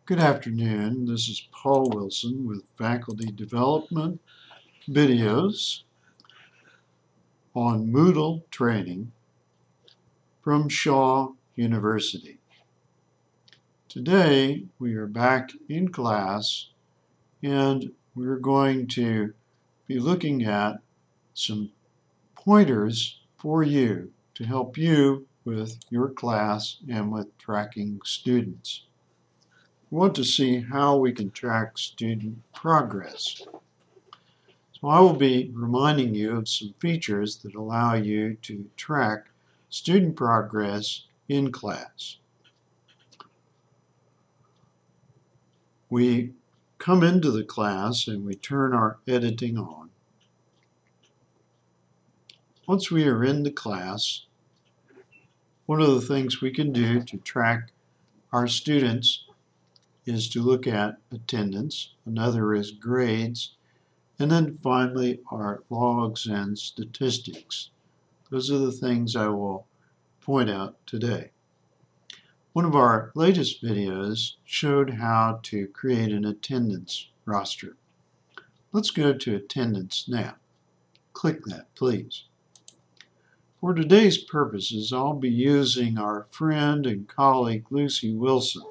Good afternoon. This is Paul Wilson with Faculty Development videos on Moodle training from Shaw University. Today we are back in class and we're going to be looking at some pointers for you to help you with your class and with tracking students. We want to see how we can track student progress. So I will be reminding you of some features that allow you to track student progress in class. We come into the class and we turn our editing on. Once we are in the class, one of the things we can do to track our students is to look at attendance. Another is grades. And then finally our logs and statistics. Those are the things I will point out today. One of our latest videos showed how to create an attendance roster. Let's go to attendance now. Click that, please. For today's purposes, I'll be using our friend and colleague Lucy Wilson.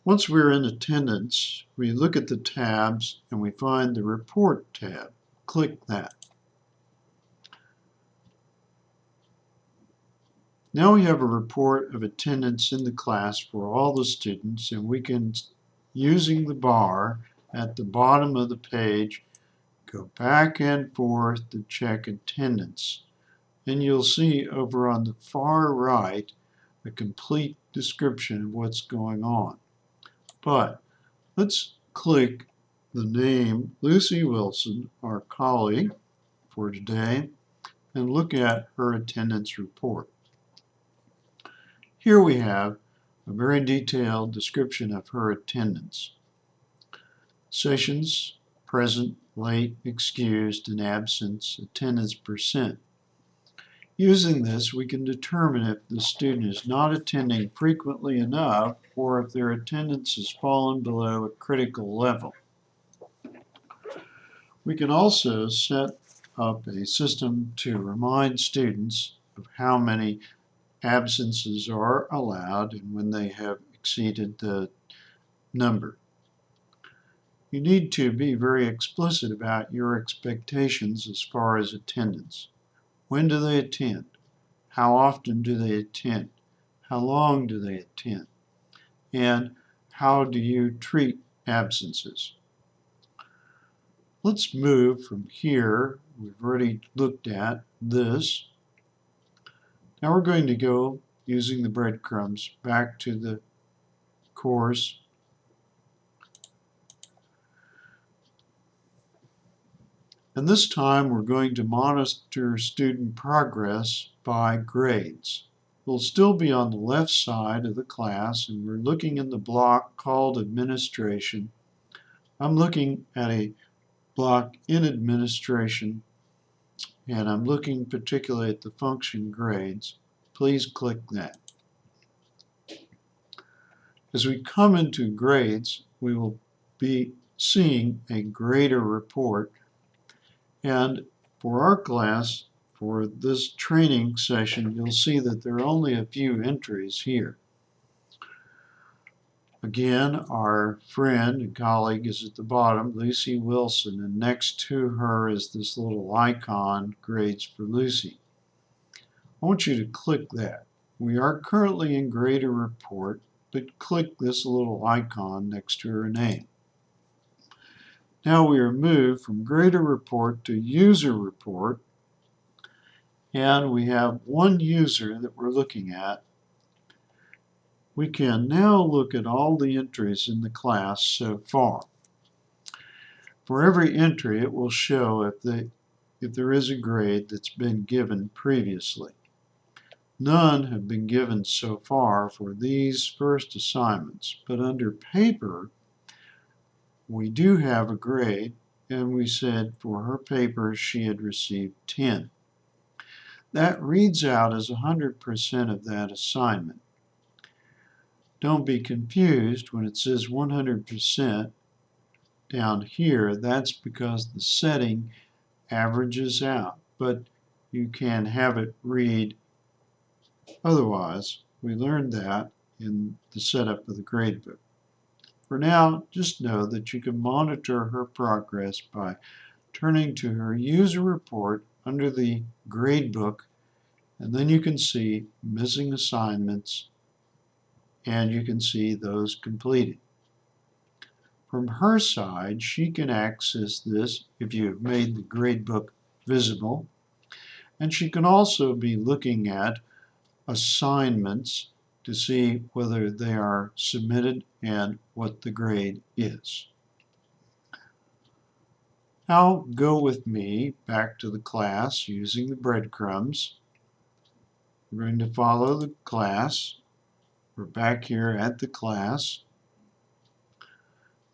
Once we're in attendance, we look at the tabs and we find the Report tab. Click that. Now we have a report of attendance in the class for all the students, and we can, using the bar at the bottom of the page, go back and forth to check attendance. And you'll see over on the far right a complete description of what's going on. But let's click the name Lucy Wilson, our colleague for today, and look at her attendance report. Here we have a very detailed description of her attendance. Sessions, present, late, excused, and absence, attendance percent. Using this, we can determine if the student is not attending frequently enough or if their attendance has fallen below a critical level. We can also set up a system to remind students of how many absences are allowed and when they have exceeded the number. You need to be very explicit about your expectations as far as attendance. When do they attend? How often do they attend? How long do they attend? And how do you treat absences? Let's move from here. We've already looked at this. Now we're going to go, using the breadcrumbs, back to the course. And this time we're going to monitor student progress by grades. We'll still be on the left side of the class, and we're looking in the block called Administration. I'm looking at a block in Administration, and I'm looking particularly at the function grades. Please click that. As we come into grades, we will be seeing a grader report. And for our class, for this training session, you'll see that there are only a few entries here. Again, our friend and colleague is at the bottom, Lucy Wilson, and next to her is this little icon, Grades for Lucy. I want you to click that. We are currently in Grader Report, but click this little icon next to her name. Now we are moved from Grader Report to User Report, and we have one user that we're looking at. We can now look at all the entries in the class so far. For every entry, it will show if there is a grade that's been given previously. None have been given so far for these first assignments, but under paper, we do have a grade, and we said for her paper she had received 10. That reads out as 100% of that assignment. Don't be confused when it says 100% down here. That's because the setting averages out, but you can have it read otherwise. We learned that in the setup of the gradebook. For now, just know that you can monitor her progress by turning to her user report under the gradebook, and then you can see missing assignments and you can see those completed. From her side, she can access this if you have made the gradebook visible, and she can also be looking at assignments to see whether they are submitted and what the grade is. Now go with me back to the class using the breadcrumbs. We're going to follow the class. We're back here at the class.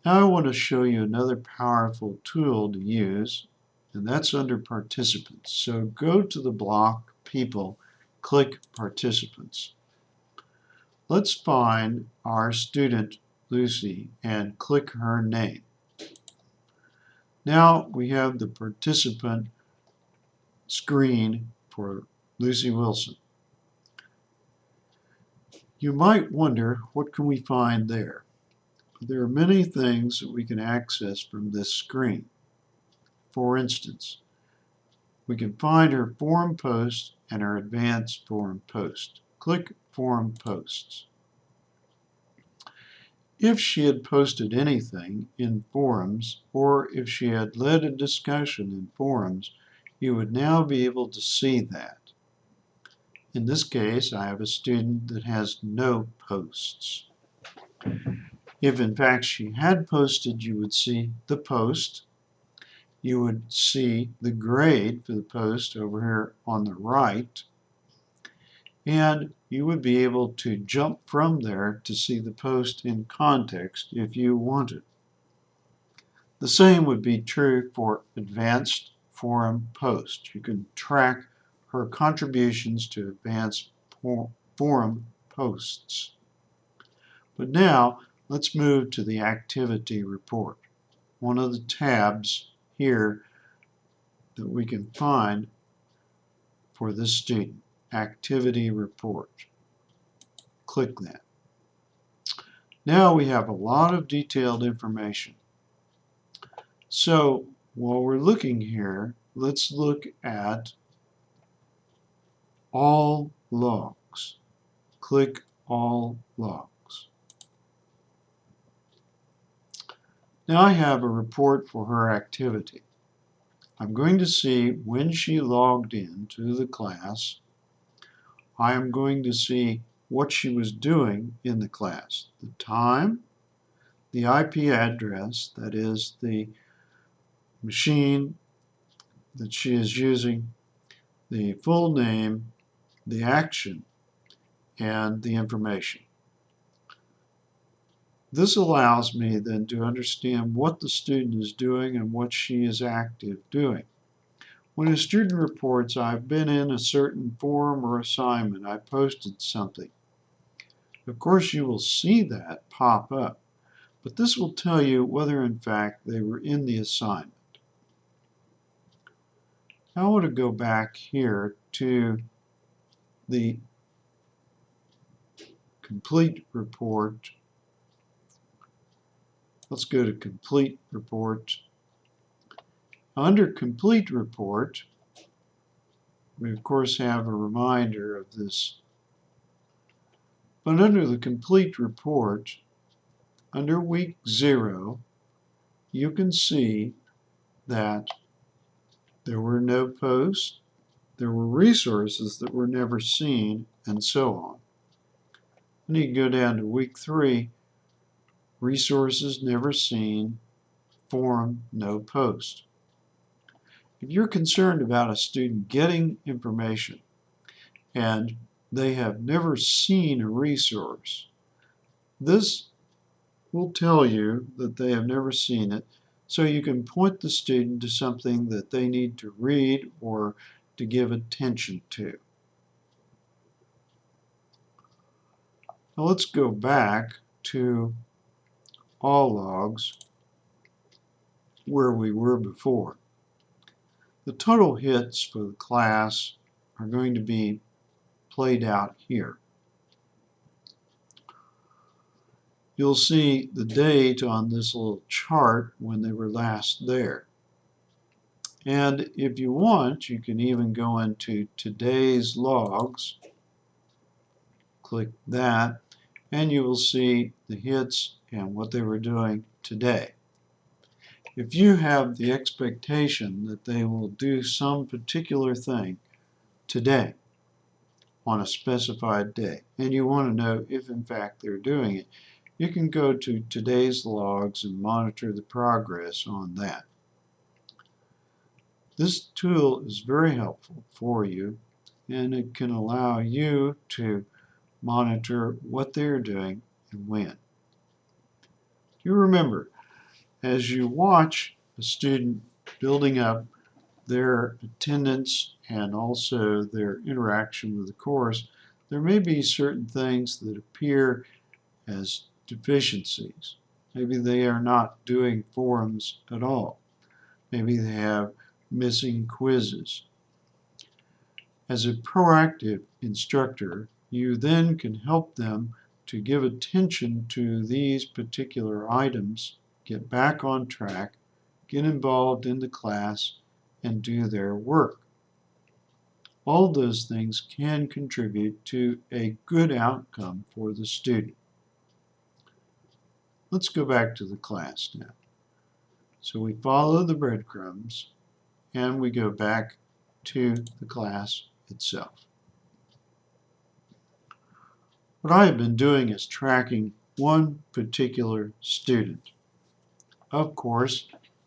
Now I want to show you another powerful tool to use, and that's under Participants. So go to the block People, click Participants. Let's find our student Lucy and click her name. Now we have the participant screen for Lucy Wilson. You might wonder, what can we find there? There are many things that we can access from this screen. For instance, we can find her forum post and her advanced forum post. Click Forum Posts. If she had posted anything in forums, or if she had led a discussion in forums, you would now be able to see that. In this case, I have a student that has no posts. If in fact she had posted, you would see the post. You would see the grade for the post over here on the right. And you would be able to jump from there to see the post in context if you wanted. The same would be true for advanced forum posts. You can track her contributions to advanced forum posts. But now let's move to the activity report. One of the tabs here that we can find for this student, activity report. Click that. Now we have a lot of detailed information. So while we're looking here, let's look at all logs. Click all logs. Now I have a report for her activity. I'm going to see when she logged in to the class. I am going to see what she was doing in the class. The time, the IP address, that is the machine that she is using, the full name, the action, and the information. This allows me then to understand what the student is doing and what she is active doing. When a student reports, I've been in a certain forum or assignment, I posted something. Of course, you will see that pop up, but this will tell you whether in fact they were in the assignment. Now I want to go back here to the complete report. Let's go to complete report. Under complete report, we of course have a reminder of this. But under the complete report, under week 0, you can see that there were no posts, there were resources that were never seen, and so on. And you can go down to week 3, resources never seen, forum, no post. If you're concerned about a student getting information and they have never seen a resource, this will tell you that they have never seen it, so you can point the student to something that they need to read or to give attention to. Now let's go back to all logs where we were before. The total hits for the class are going to be played out here. You'll see the date on this little chart when they were last there. And if you want, you can even go into today's logs, click that, and you will see the hits and what they were doing today. If you have the expectation that they will do some particular thing today on a specified day, and you want to know if in fact they're doing it, you can go to today's logs and monitor the progress on that. This tool is very helpful for you, and it can allow you to monitor what they're doing and when. You remember, as you watch a student building up their attendance and also their interaction with the course, there may be certain things that appear as deficiencies. Maybe they are not doing forums at all. Maybe they have missing quizzes. As a proactive instructor, you then can help them to give attention to these particular items, get back on track, get involved in the class, and do their work. All those things can contribute to a good outcome for the student. Let's go back to the class now. So we follow the breadcrumbs and we go back to the class itself. What I have been doing is tracking one particular student. Of course,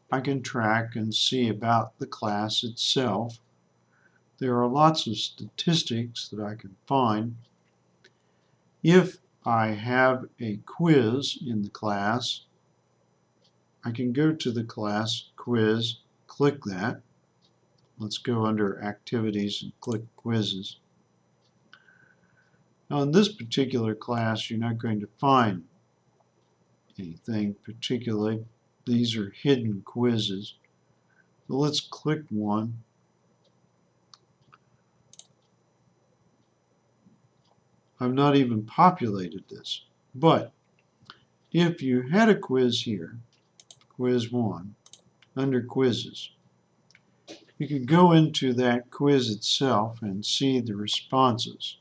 I can track and see about the class itself. There are lots of statistics that I can find. If I have a quiz in the class, I can go to the class quiz, click that. Let's go under activities and click quizzes. Now in this particular class, you're not going to find anything particularly. These are hidden quizzes. So let's click one. I've not even populated this, but if you had a quiz here, quiz 1, under quizzes, you could go into that quiz itself and see the responses.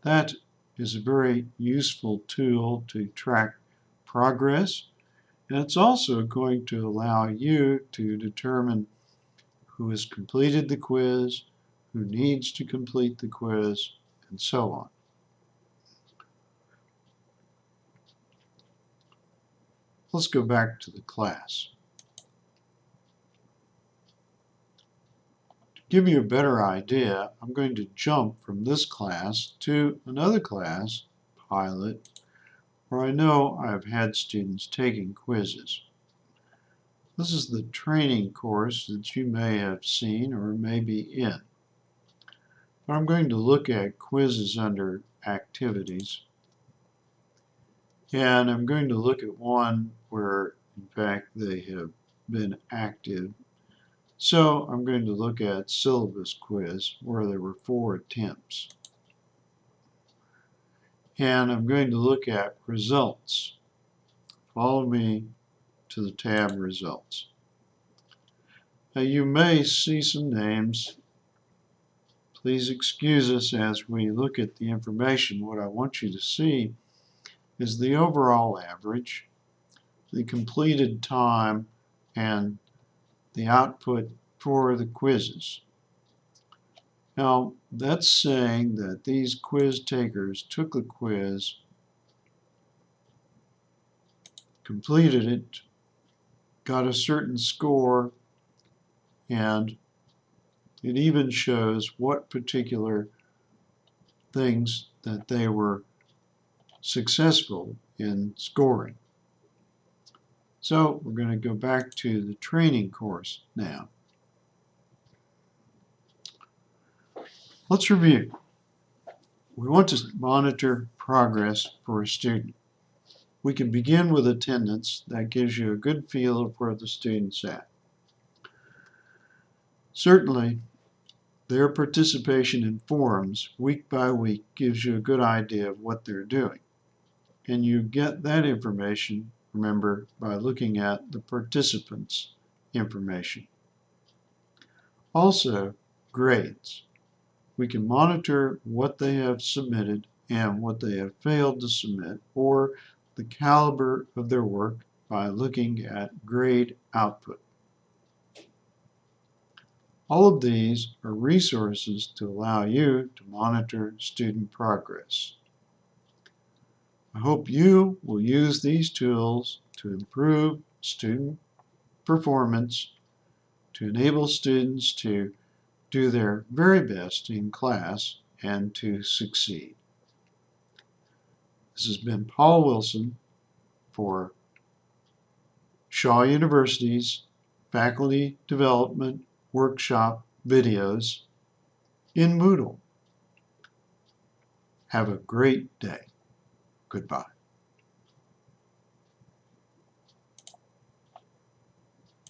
That is a very useful tool to track progress, and it's also going to allow you to determine who has completed the quiz, who needs to complete the quiz, and so on. Let's go back to the class. To give you a better idea, I'm going to jump from this class to another class, Pilot, where I know I've had students taking quizzes. This is the training course that you may have seen or may be in. But I'm going to look at quizzes under activities. And I'm going to look at one where, in fact, they have been active. So I'm going to look at syllabus quiz, where there were 4 attempts. And I'm going to look at results. Follow me to the tab results. Now you may see some names. Please excuse us as we look at the information. What I want you to see is the overall average, the completed time, and the output for the quizzes. Now, that's saying that these quiz takers took the quiz, completed it, got a certain score, and it even shows what particular things that they were successful in scoring. So we're going to go back to the training course now. Let's review. We want to monitor progress for a student. We can begin with attendance. That gives you a good feel of where the student's at. Certainly, their participation in forums week by week gives you a good idea of what they're doing. And you get that information, remember, by looking at the participants' information. Also, grades. We can monitor what they have submitted and what they have failed to submit, or the caliber of their work by looking at grade output. All of these are resources to allow you to monitor student progress. I hope you will use these tools to improve student performance, to enable students to do their very best in class and to succeed. This has been Paul Wilson for Shaw University's Faculty Development Workshop videos in Moodle. Have a great day. Goodbye.